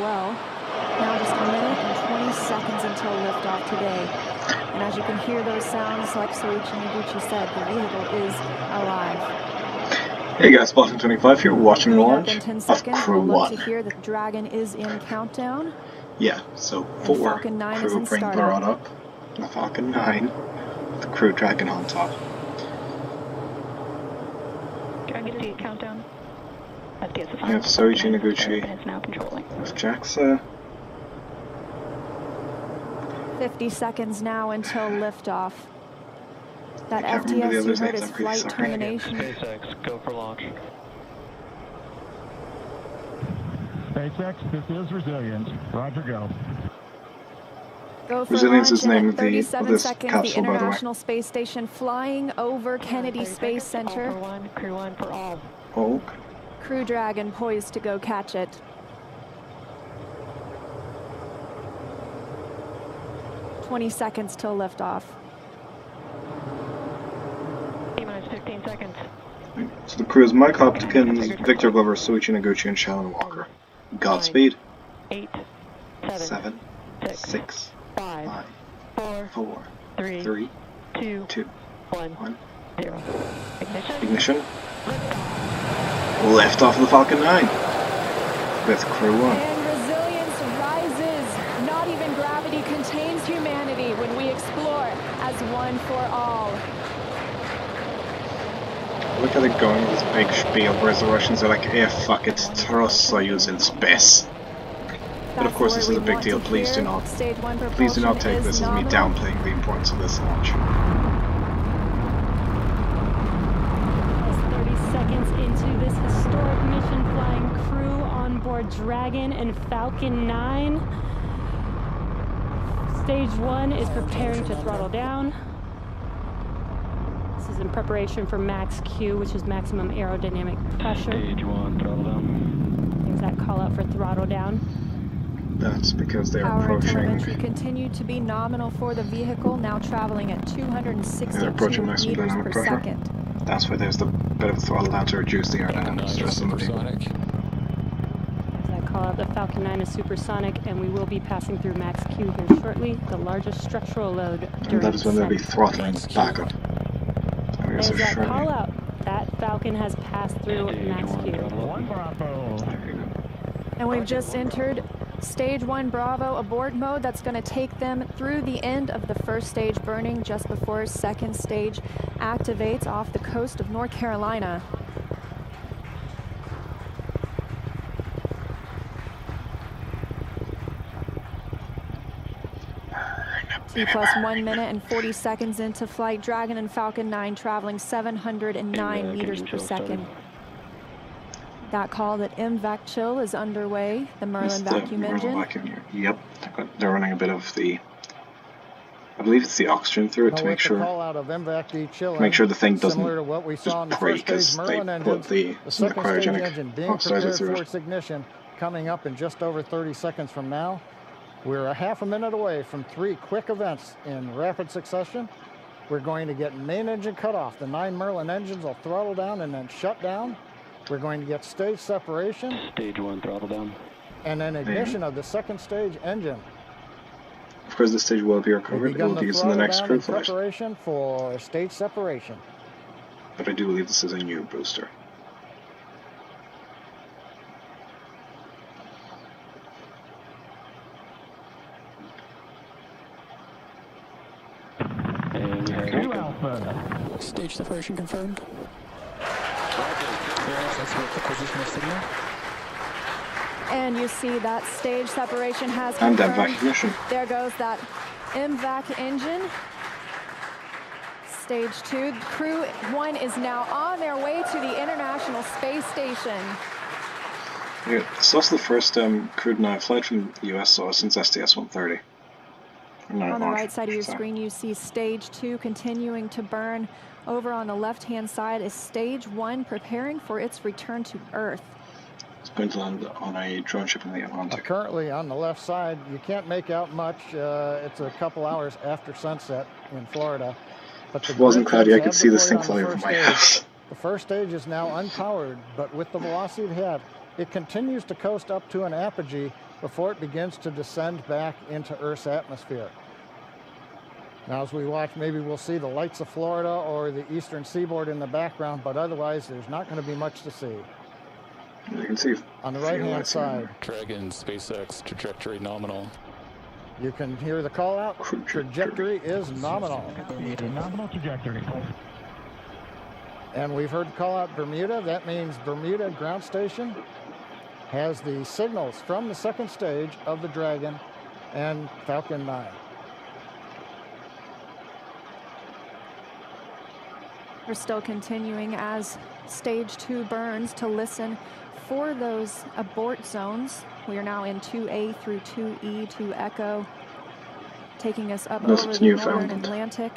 well. Now just a minute and 20 seconds until liftoff today. And as you can hear those sounds, like Soichi Noguchi said, the vehicle is alive. Hey guys, Falcon 25 here, watching launch of Crew 1. We'll look to hear that the Dragon is in countdown. Yeah, so 4 Falcon 9 crew bring Barad up, the Falcon 9, the Crew Dragon on top. Dragon to countdown. I have Soichi Noguchi with JAXA. 50 seconds now until liftoff. That FTS you heard is flight termination. SpaceX, go for launch. SpaceX, this is Resilience. Roger, go. Go for Resilience launch is the name in of this capsule, the by the way. International Space Station flying over Kennedy Space Center. Crew 1 for all. Oh. Crew Dragon poised to go catch it. "20 seconds till liftoff. T-minus 15 seconds. So the crew is Mike Hopkins, Victor Glover, Soichi Noguchi, and Shannon Walker. Godspeed. 8, 7, 6, 5, 4, 3, 2, 1. 0. Ignition. Lift off of the Falcon 9 with Crew 1. And resilience rises. Not even gravity contains humanity when we explore as one for all. Look at it going with this big spiel, whereas the Russians are like, eh, fuck it, throw Soyuz in space. But of course this is a big deal, please do not take this as me downplaying the importance of this launch. 30 seconds into this historic mission, flying crew on board Dragon and Falcon 9. Stage 1 is preparing to throttle down. This is in preparation for max Q, which is maximum aerodynamic pressure. Stage 1, throttle down. There's that call out for throttle down. That's because they're Power and approaching. telemetry continue to be nominal for the vehicle, now traveling at 262 maximum meters dynamic per pressure. second. That's why there's the bit of a throttle down to reduce the aerodynamic stress on the vehicle. There's that call out, the Falcon 9 is supersonic, and we will be passing through max Q here shortly, the largest structural load during And that is when they'll be descent. throttling back up. There's that call out. That Falcon has passed through max Q. And we've just entered Stage 1 Bravo abort mode. That's going to take them through the end of the first stage burning just before second stage activates off the coast of North Carolina. T plus 1 minute and 40 seconds into flight. Dragon and Falcon 9 traveling 709 meters per second. That call that MVAC chill is underway, the Merlin vacuum engine. Yep, they're running a bit of the, I believe it's the oxygen through it to make sure the thing doesn't just break as they put the cryogenic oxidizer through it. Ignition coming up in just over 30 seconds from now. We're a half a minute away from 3 quick events in rapid succession. We're going to get main engine cut off. The 9 Merlin engines will throttle down and then shut down. We're going to get stage separation. Stage 1, throttle down. And then ignition of the second stage engine. Of course, this stage will be recovered. It will be used in the next crew flight. Preparation for stage separation. But I do believe this is a new booster. Stage separation confirmed. And you see that stage separation has And confirmed. that ignition. There goes that MVAC engine. Stage 2. Crew 1 is now on their way to the International Space Station. Yeah, it's also the first crewed night flight from the US since STS-130. On the right side of your screen, you see Stage 2 continuing to burn. Over on the left-hand side is Stage 1 preparing for its return to Earth. It's going to land on a drone ship in the Atlantic. Currently on the left side, you can't make out much. It's a couple hours after sunset in Florida. But If it wasn't cloudy, I could see this thing fly over my house. The first stage is now unpowered, but with the velocity it had, it continues to coast up to an apogee before it begins to descend back into Earth's atmosphere. Now, as we watch, maybe we'll see the lights of Florida or the eastern seaboard in the background, but otherwise there's not going to be much to see. You can see on the right-hand side. Dragon, SpaceX, trajectory nominal. You can hear the call out. Trajectory is nominal. Nominal trajectory. And we've heard the call out Bermuda. That means Bermuda ground station has the signals from the second stage of the Dragon and Falcon 9. We're still continuing as stage 2 burns to listen for those abort zones. We are now in 2A through 2E to Echo, taking us up over the northern Atlantic.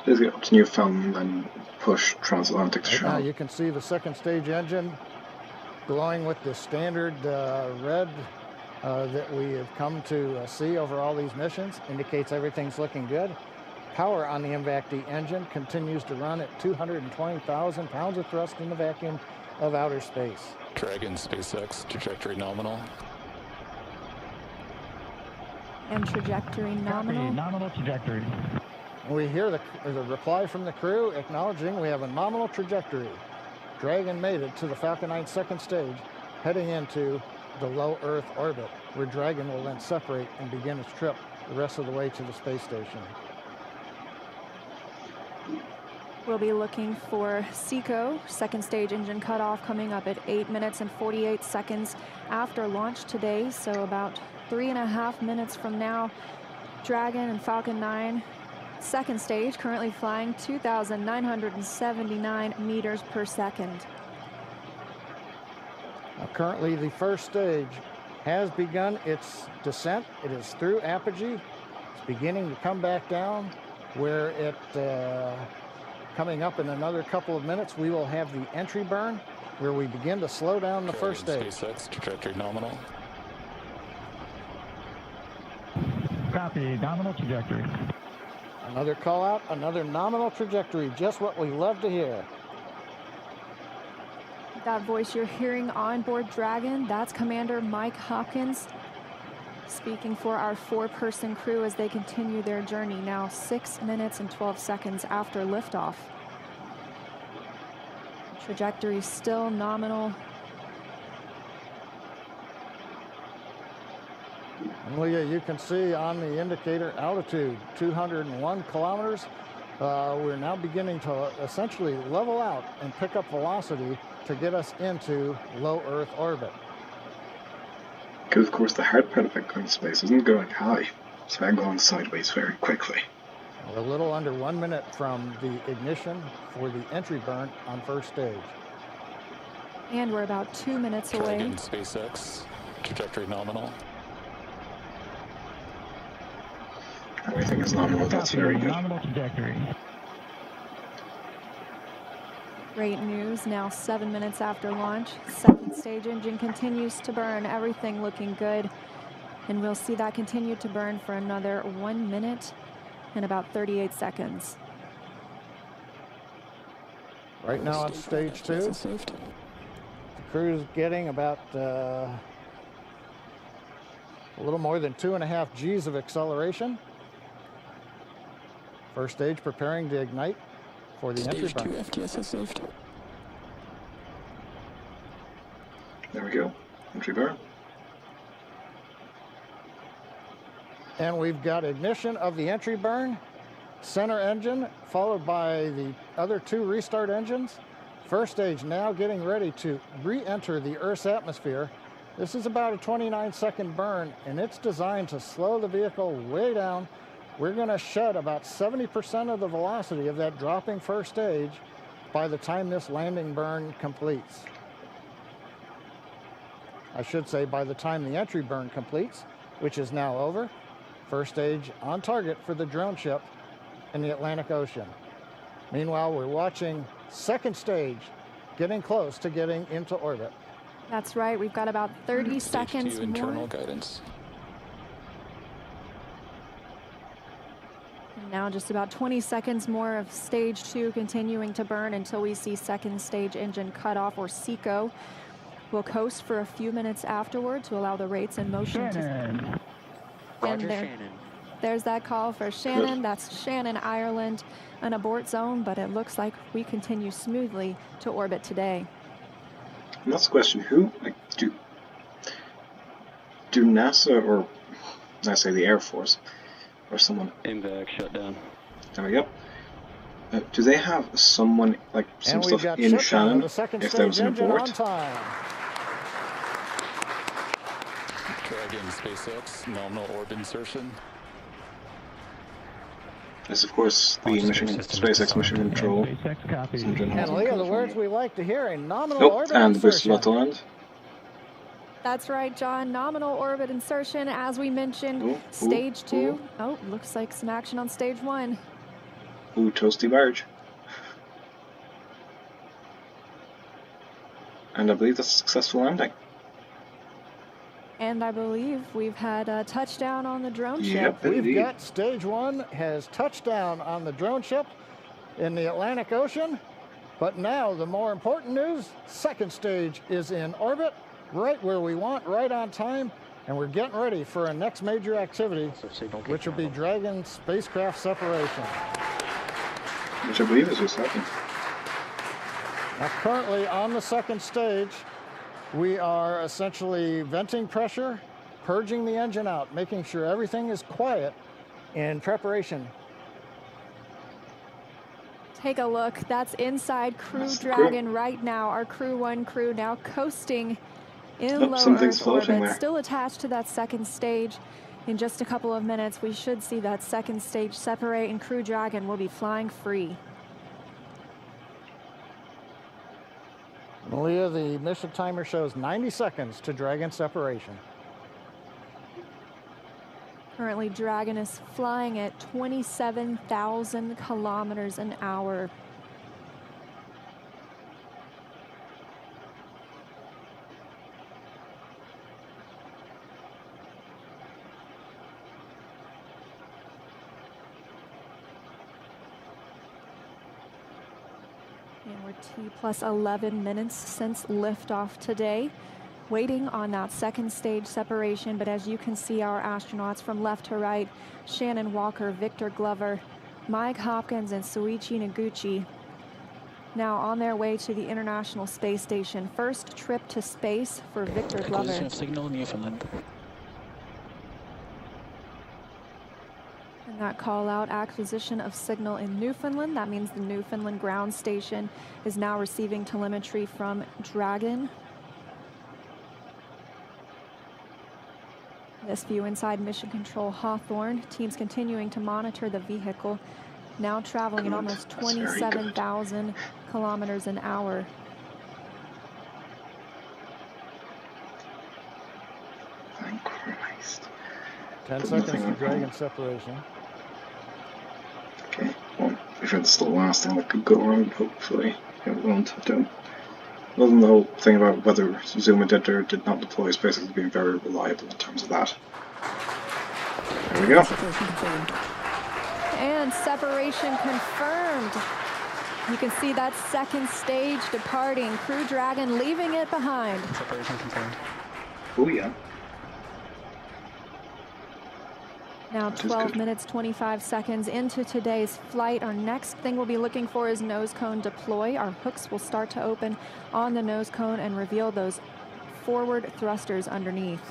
Let's get up to Newfoundland and push transatlantic to right Charlotte. Now you can see the second stage engine glowing with the standard red that we have come to see over all these missions. Indicates everything's looking good. Power on the MVAC-D engine continues to run at 220,000 pounds of thrust in the vacuum of outer space. Dragon, SpaceX, trajectory nominal. And trajectory nominal. Nominal trajectory. We hear the reply from the crew acknowledging we have a nominal trajectory. Dragon made it to the Falcon 9 second stage, heading into the low Earth orbit, where Dragon will then separate and begin its trip the rest of the way to the space station. We'll be looking for SECO, second stage engine cutoff, coming up at 8 minutes and 48 seconds after launch today. So about 3.5 minutes from now, Dragon and Falcon 9, second stage, currently flying 2,979 meters per second. Now, currently, the first stage has begun its descent. It is through apogee. It's beginning to come back down, where it coming up in another couple of minutes, we will have the entry burn, where we begin to slow down the first stage. SpaceX, trajectory nominal. Copy, nominal trajectory. Another call out, another nominal trajectory, just what we love to hear. That voice you're hearing on board Dragon, that's Commander Mike Hopkins, speaking for our 4-person crew as they continue their journey, now 6 minutes and 12 seconds after liftoff. Trajectory still nominal. And Leah, you can see on the indicator altitude, 201 kilometers. We're now beginning to essentially level out and pick up velocity to get us into low Earth orbit. Because, of course, the hard part about going to space isn't going high. It's about going sideways very quickly. We're a little under 1 minute from the ignition for the entry burn on first stage. And we're about 2 minutes away. Dragon, SpaceX, trajectory nominal. Everything is nominal. That's very good. Nominal trajectory. Great news, now 7 minutes after launch. Second stage engine continues to burn, everything looking good. And we'll see that continue to burn for another 1 minute and about 38 seconds. Right now on stage 2, the crew's getting about a little more than 2.5 G's of acceleration. First stage preparing to ignite for the entry burn. Stage 2 FTS saved. There we go. Entry burn. And we've got ignition of the entry burn, center engine, followed by the other 2 restart engines. First stage now getting ready to re-enter the Earth's atmosphere. This is about a 29-second burn, and it's designed to slow the vehicle way down. We're going to shed about 70% of the velocity of that dropping first stage by the time this landing burn completes. I should say by the time the entry burn completes, which is now over. First stage on target for the drone ship in the Atlantic Ocean. Meanwhile, we're watching second stage getting close to getting into orbit. That's right, we've got about 30 Stage seconds 2 internal more. guidance. And now just about 20 seconds more of stage 2 continuing to burn until we see second stage engine cutoff, or SECO. We'll coast for a few minutes afterward to allow the rates in motion Shannon. Roger, Shannon. There's that call for Shannon. That's Shannon, Ireland, an abort zone, but it looks like we continue smoothly to orbit today. And that's the question, who, like, do NASA, or I say the Air Force, or someone... MVAC shut down. There we go. Do they have someone, like, some stuff in Shannon if there was an abort? Dragon SpaceX, nominal orbit insertion. Yes, of course, the SpaceX mission control. And Leo, the words we like to hear, a nominal orbit and insertion. the boost about to land. That's right, John. Nominal orbit insertion, as we mentioned, stage 2. Oh, looks like some action on stage 1. Ooh, toasty barge. And I believe that's a successful landing. And I believe we've had a touchdown on the drone ship. Yep, we've got stage 1 has touched down on the drone ship in the Atlantic Ocean. But now the more important news, second stage is in orbit, right where we want, right on time. And we're getting ready for our next major activity, which will be Dragon spacecraft separation. Which I believe is your second. Now, currently on the second stage, we are essentially venting pressure, purging the engine out, making sure everything is quiet in preparation. Take a look. That's inside Crew Dragon right now. Our Crew 1 crew now coasting in low Earth orbit, still attached to that second stage. In just a couple of minutes, we should see that second stage separate, and Crew Dragon will be flying free. Malia, the mission timer shows 90 seconds to Dragon separation. Currently, Dragon is flying at 27,000 kilometers an hour. And we're T plus 11 minutes since liftoff today, waiting on that second stage separation. But as you can see, our astronauts from left to right, Shannon Walker, Victor Glover, Mike Hopkins, and Soichi Noguchi, now on their way to the International Space Station. First trip to space for Victor Glover. Acquisition of signal, Newfoundland. And that call out, acquisition of signal in Newfoundland. That means the Newfoundland ground station is now receiving telemetry from Dragon. This view inside Mission Control Hawthorne. Teams continuing to monitor the vehicle, now traveling at almost 27,000 kilometers an hour. Thank Christ. 10 seconds to Dragon separation. Okay, well, if it's the last thing that could go wrong, hopefully it won't. Other than the whole thing about whether Zuma did or did not deploy, SpaceX has been very reliable in terms of that. There we go. And separation confirmed. You can see that second stage departing. Crew Dragon leaving it behind. Separation confirmed. Oh yeah. Now 12 minutes, 25 seconds into today's flight. Our next thing we'll be looking for is nose cone deploy. Our hooks will start to open on the nose cone and reveal those forward thrusters underneath.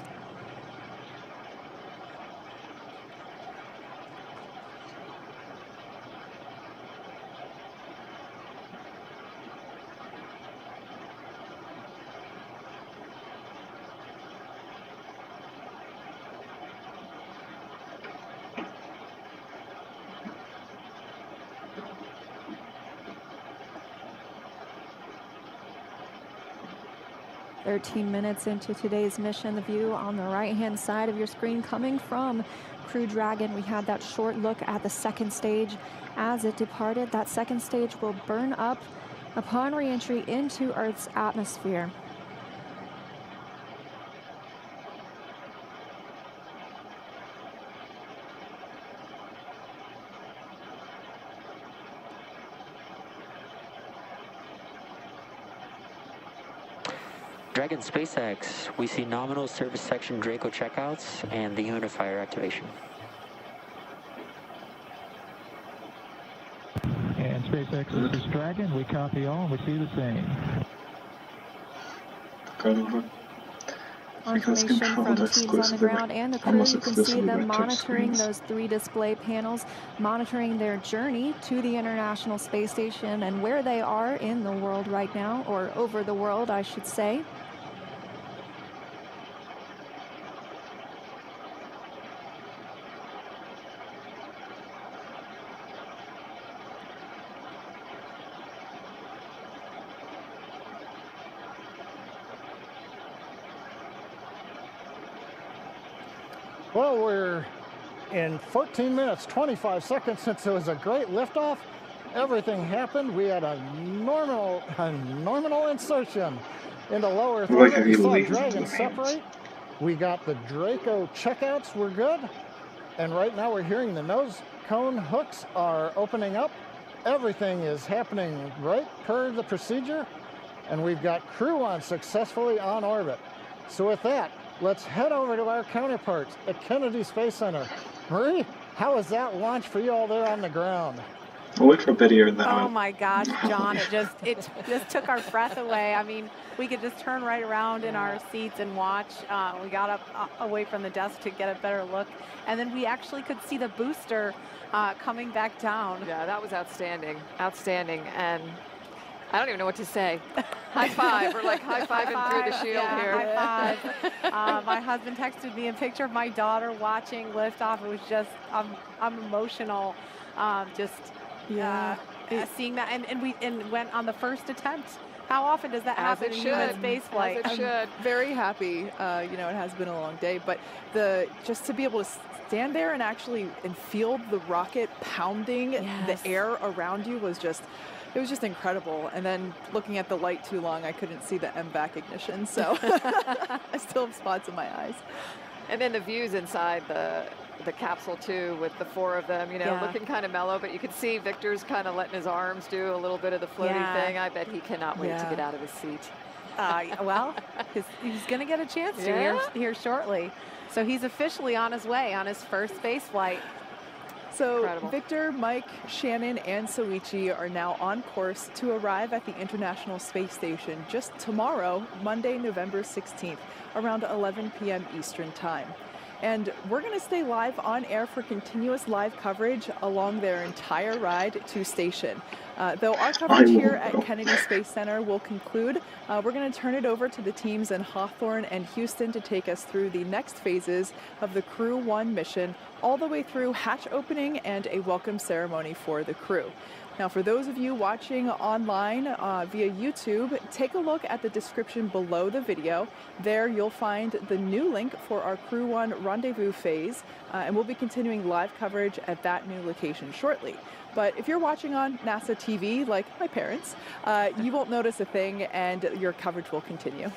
"13 minutes into today's mission. The view on the right-hand side of your screen coming from Crew Dragon. We had that short look at the second stage as it departed. That second stage will burn up upon re-entry into Earth's atmosphere. Dragon SpaceX, we see nominal service section Draco checkouts and the unifier activation. And SpaceX, this is Dragon. We copy all and we see the same. Information from teams on the ground and the crew. You can see them monitoring those 3 display panels, monitoring their journey to the International Space Station and where they are in the world right now, or over the world, I should say. Well, we're in 14 minutes, 25 seconds since it was a great liftoff. Everything happened. We had a nominal insertion into low Earth orbit. We saw Dragon separate. We got the Draco checkouts were good. And right now we're hearing the nose cone hooks are opening up. Everything is happening right per the procedure. And we've got Crew 1 successfully on orbit. So with that, let's head over to our counterparts at Kennedy Space Center. Marie, how was that launch for you all there on the ground? We'll wait for a bit here and then. Oh my gosh, John, it just took our breath away. I mean, we could just turn right around in our seats and watch. We got up away from the desk to get a better look, and then we actually could see the booster coming back down. Yeah, that was outstanding, and I don't even know what to say. High five. We're like high-fiving through the shield here. High five. My husband texted me a picture of my daughter watching liftoff. It was just, I'm emotional. Seeing that, and we went on the first attempt. How often does that happen in human space flight? As it should. I'm very happy. You know, it has been a long day, but just to be able to stand there and actually feel the rocket pounding the air around you was just. It was just incredible. And then looking at the light too long, I couldn't see the MVAC ignition. So I still have spots in my eyes. And then the views inside the capsule too, with the 4 of them, you know, looking kind of mellow, but you could see Victor's kind of letting his arms do a little bit of the floating thing. I bet he cannot wait to get out of his seat. Well, he's going to get a chance to here shortly. So he's officially on his way on his first space flight. So Incredible. Victor, Mike, Shannon, and Soichi are now on course to arrive at the International Space Station just tomorrow, Monday, November 16th, around 11 p.m. Eastern Time. And we're going to stay live on air for continuous live coverage along their entire ride to station. Though our coverage here at Kennedy Space Center will conclude, we're going to turn it over to the teams in Hawthorne and Houston to take us through the next phases of the Crew 1 mission, all the way through hatch opening and a welcome ceremony for the crew. Now, for those of you watching online via YouTube, take a look at the description below the video. There you'll find the new link for our Crew 1 rendezvous phase, and we'll be continuing live coverage at that new location shortly. But if you're watching on NASA TV, like my parents, you won't notice a thing, and your coverage will continue.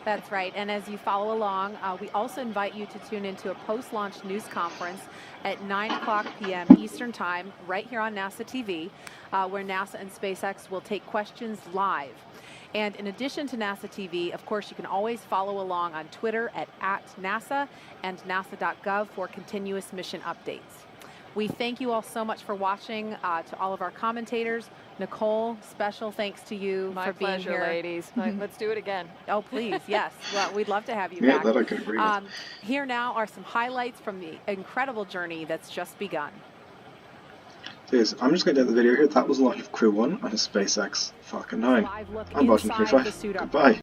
That's right. And as you follow along, we also invite you to tune into a post-launch news conference at 9 p.m. Eastern Time, right here on NASA TV, where NASA and SpaceX will take questions live. And in addition to NASA TV, of course, you can always follow along on Twitter at @NASA and nasa.gov for continuous mission updates. We thank you all so much for watching. To all of our commentators, Nicole, special thanks to you for being here. My pleasure, ladies. Let's do it again. Oh, please, yes. Well, we'd love to have you back. Yeah, that I could agree with. Here now are some highlights from the incredible journey that's just begun. Cheers. I'm just going to end the video here. That was a lot of Crew 1 on a SpaceX Falcon 9. I'm Boston 35. Goodbye.